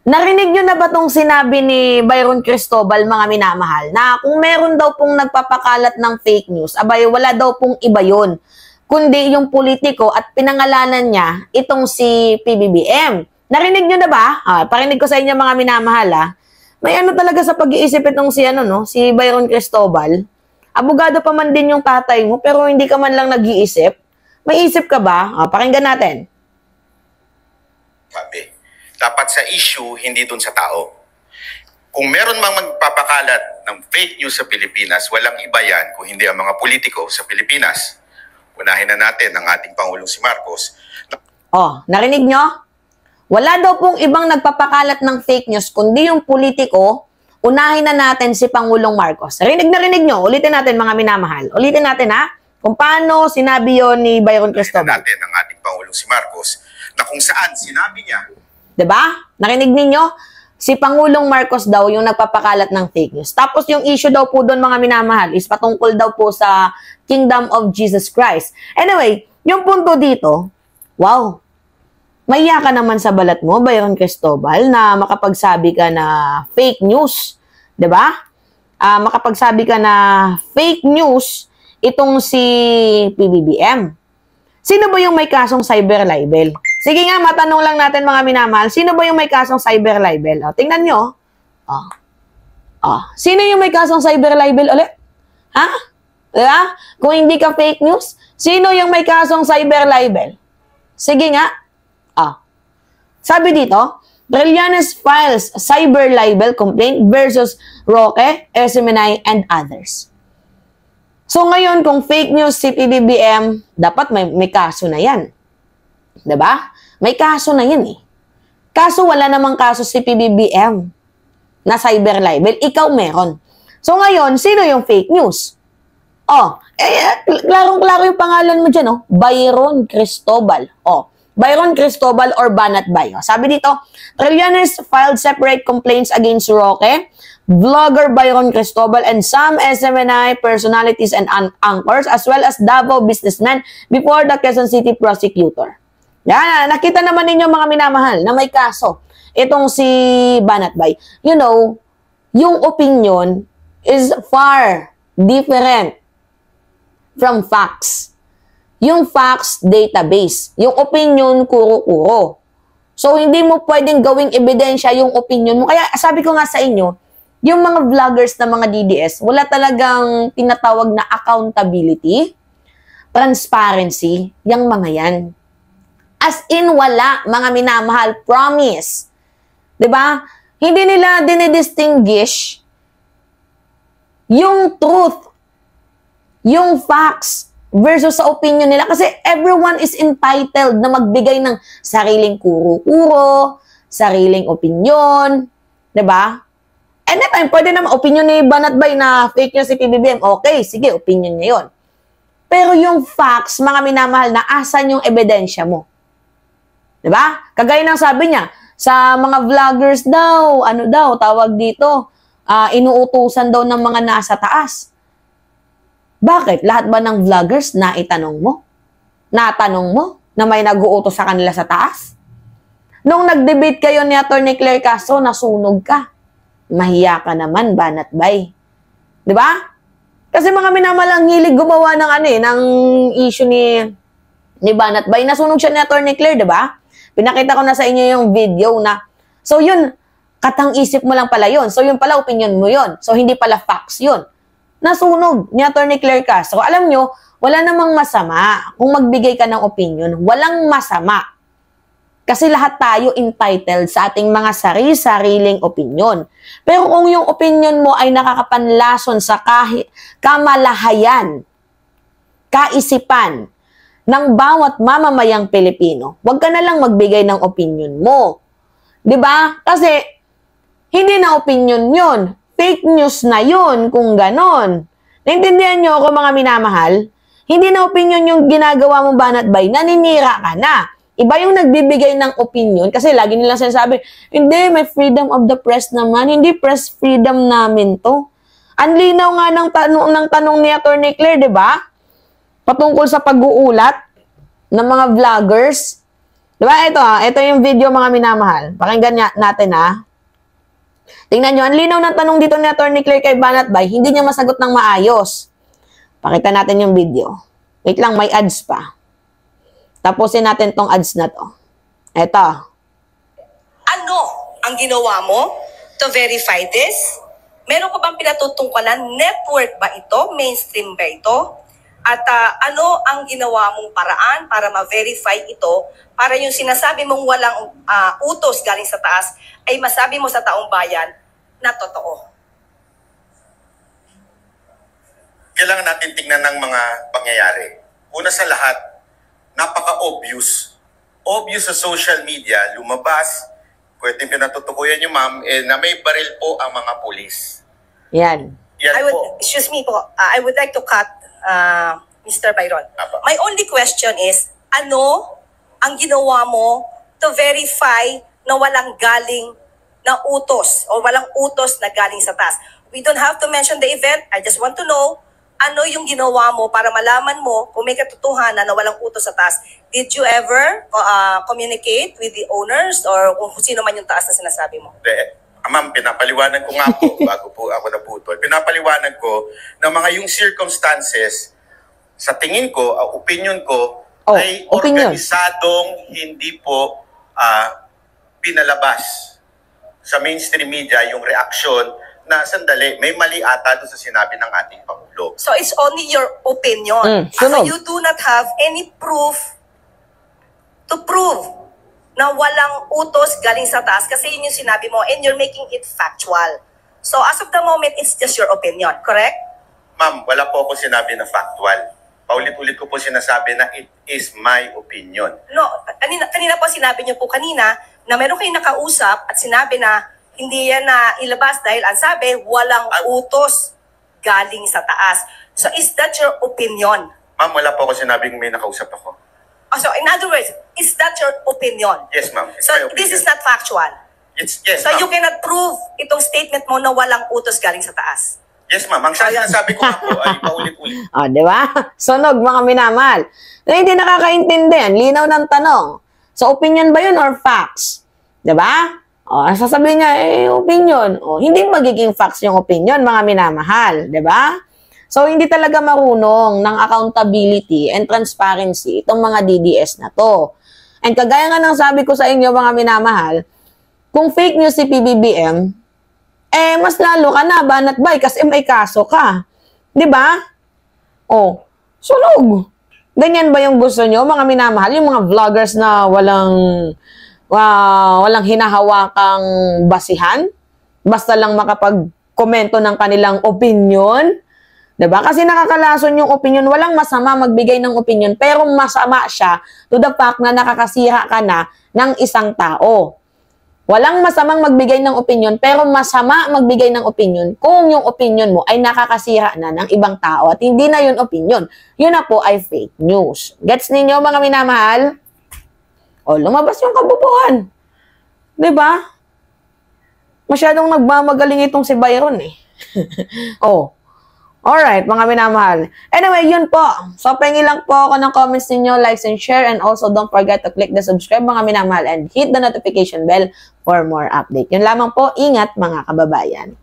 Narinig nyo na ba tong sinabi ni Byron Cristobal, mga minamahal, na kung meron daw pong nagpapakalat ng fake news, abay, wala daw pong iba yun, kundi yung politiko at pinangalanan niya itong si PBBM. Narinig nyo na ba? Parinig ko sa inyo, mga minamahal, may ano talaga sa pag-iisip itong si, si Byron Cristobal. Abogado pa man din yung tatay mo, pero hindi ka man lang nag-iisip. May isip ka ba? Pakinggan natin. Sabi, dapat sa issue, hindi dun sa tao. Kung meron mang magpapakalat ng fake news sa Pilipinas, walang iba yan kung hindi ang mga politiko sa Pilipinas. Unahin na natin ang ating Pangulong si Marcos. Narinig nyo? Wala daw pong ibang nagpapakalat ng fake news, kundi yung politiko. Unahin na natin si Pangulong Marcos. Rinig na rinig nyo. Ulitin natin, mga minamahal. Ulitin natin, kung paano sinabi yon ni Byron Cristobal. Natin ang ating Pangulong si Marcos, na kung saan sinabi niya. Diba? Narinig ninyo? Si Pangulong Marcos daw yung nagpapakalat ng fake news. Tapos yung issue daw po doon, mga minamahal, is patungkol daw po sa Kingdom of Jesus Christ. Anyway, yung punto dito, wow, maiya ka naman sa balat mo, Byron Cristobal, na makapagsabi ka na fake news. Diba? Makapagsabi ka na fake news itong si PBBM. Sino ba yung may kasong cyber libel? Sige nga, matanong lang natin, mga minamahal, sino ba yung may kasong cyber libel? Tingnan nyo. Sino yung may kasong cyber libel ulit? Diba? Kung hindi ka fake news, sino yung may kasong cyber libel? Sige nga. Sabi dito, Trillanes files cyber libel complaint versus Roque, SMNI, and others. So ngayon, kung fake news si PBBM, dapat may kaso na yan. Diba? May kaso na yan Kaso wala namang kaso si PBBM na cyber libel. Ikaw meron. So ngayon, sino yung fake news? Klarong-klaro yung pangalan mo dyan, Byron Cristobal. Byron Cristobal or Banat Bay. Sabi dito, Trillanes filed separate complaints against Roque, vlogger Byron Cristobal, and some SMNI personalities and anchors, as well as Davao businessmen before the Quezon City prosecutor. Yan, nakita naman ninyo, mga minamahal, na may kaso. Itong si Banat Bay. You know, yung opinion is far different from facts. Yung facts, database. Yung opinion, kuro-kuro. So, hindi mo pwedeng gawing ebidensya yung opinion mo. Kaya, sabi ko nga sa inyo, yung mga vloggers na mga DDS, wala talagang tinatawag na accountability, transparency, yung mga yan. As in, wala, mga minamahal, promise. Diba? Hindi nila dinidistinguish yung truth, yung facts, versus sa opinion nila. Kasi everyone is entitled na magbigay ng sariling kuro-kuro, sariling opinion. Diba? Anytime, pwede naman opinion ni Banat Bay na fake news si PBBM. Okay, sige, opinion niya yun. Pero yung facts, mga minamahal, na asan yung ebidensya mo? Diba? Kagaya ng sabi niya, sa mga vloggers daw, tawag dito, inuutusan daw ng mga nasa taas. Bakit? Lahat ba ng vloggers na itanong mo? Natanong mo na may nag-uutos sa kanila sa taas? Nung nag-debate kayo ni Atty. Claire Castro, nasunog ka. Mahiya ka naman, Banat Bay. Diba? Kasi mga minamalang hilig gumawa ng ng issue ni Banat Bay. Nasunog siya ni Atty. Claire, diba? Pinakita ko na sa inyo yung video na, so yun, katang isip mo lang pala yun. So yun pala, opinion mo yun. So hindi pala facts yun. Nasunog ni Atty. Claire Castro. Alam nyo, wala namang masama kung magbigay ka ng opinion. Walang masama. Kasi lahat tayo entitled sa ating mga sariling opinion. Pero kung yung opinion mo ay nakakapanlason sa kamalahayan, kaisipan ng bawat mamamayang Pilipino, huwag ka na lang magbigay ng opinion mo. 'Di ba? Kasi hindi na opinion 'yon. Fake news na 'yon kung ganon. Naintindihan niyo ako, mga minamahal? Hindi na opinion yung ginagawa mo, Banat Bay. Naninira ka na. Iba yung nagbibigay ng opinion kasi lagi nilang sinasabi, hindi, may freedom of the press naman. Hindi press freedom namin to. Ang linaw nga ng tanong ni Atty. Claire, 'di ba? Patungkol sa pag-uulat ng mga vloggers Diba? Ito yung video mga minamahal. Pakinggan natin ha. Tingnan nyo, ang linaw ng tanong dito ni Atty. Claire kay Banat Bay, hindi niya masagot ng maayos. Pakita natin yung video. Wait lang, may ads pa. Tapusin natin tong ads na to. Ito. Ano ang ginawa mo to verify this? Meron ka bang pinatutungkalan? Network ba ito? Mainstream ba ito? At ano ang ginawa mong paraan para ma-verify ito para yung sinasabi mong walang utos galing sa taas ay masabi mo sa taong bayan na totoo? Kailangan natin tingnan ng mga pangyayari. Una sa lahat, napaka-obvious. Obvious sa social media, lumabas, pwede pinatutukuyan nyo ma'am, na may baril po ang mga pulis. Yan. Yan po. Excuse me po, I would like to cut Mr. Byron. Apa. My only question is, ano ang ginawa mo to verify na walang galing na utos o walang utos na galing sa taas? We don't have to mention the event. I just want to know ano yung ginawa mo para malaman mo kung may katotohanan na walang utos sa taas. Did you ever communicate with the owners or kung sino man yung taas na sinasabi mo? Ma'am, pinapaliwanag ko nga po, bago po ako naputol, pinapaliwanag ko na mga yung circumstances, sa tingin ko, opinion ko, ay organisadong hindi po pinalabas sa mainstream media yung reaksyon na sandali, may mali ata doon sa sinabi ng ating Pangulo. So it's only your opinion. So you do not have any proof to prove na walang utos galing sa taas kasi yun yung sinabi mo and you're making it factual. So as of the moment, it's just your opinion, correct? Ma'am, wala po ako sinabi na factual. Paulit-ulit ko po sinasabi na it is my opinion. No, kanina po sinabi niyo po kanina na meron kayong nakausap at sinabi na hindi yan na ilabas dahil ang sabi, walang utos galing sa taas. So is that your opinion? Ma'am, wala po ako sinabing may nakausap ako. So in other words, is that your opinion? Yes, ma'am. So this is not factual? Yes, so you cannot prove itong statement mo na walang utos galing sa taas? Yes, ma'am. Ang sinasabi ko nga po ay paulit-ulit. Di ba? Sunog, mga minamahal. Na hindi nakakaintindi. Linaw ng tanong. So, opinion ba yun or facts? Di ba? Sasabihin niya, opinion. Hindi magiging facts yung opinion, mga minamahal. Di ba? So, hindi talaga marunong ng accountability and transparency itong mga DDS na to. And kagaya nga ng sabi ko sa inyo, mga minamahal, kung fake news si PBBM, mas lalo ka na, Banat Bay, kasi may kaso ka. Di ba? Sunog. Ganyan ba yung gusto nyo, mga minamahal? Yung mga vloggers na walang hinahawakang basihan? Basta lang makapag-komento ng kanilang opinion? Diba? Kasi nakakalason yung opinion. Walang masama magbigay ng opinion, pero masama siya to the fact na nakakasira ka na ng isang tao. Walang masamang magbigay ng opinion, pero masama magbigay ng opinion kung yung opinion mo ay nakakasira na ng ibang tao at hindi na yun opinion. Yun na po ay fake news. Gets ninyo, mga minamahal? Lumabas yung kabubuhan. Diba? Masyadong nagmamagaling itong si Byron eh. Alright, mga minamahal. Anyway, yun po. So, pengi lang po ako ng comments ninyo, likes and share, and also don't forget to click the subscribe, mga minamahal, and hit the notification bell for more update. Yun lamang po. Ingat, mga kababayan.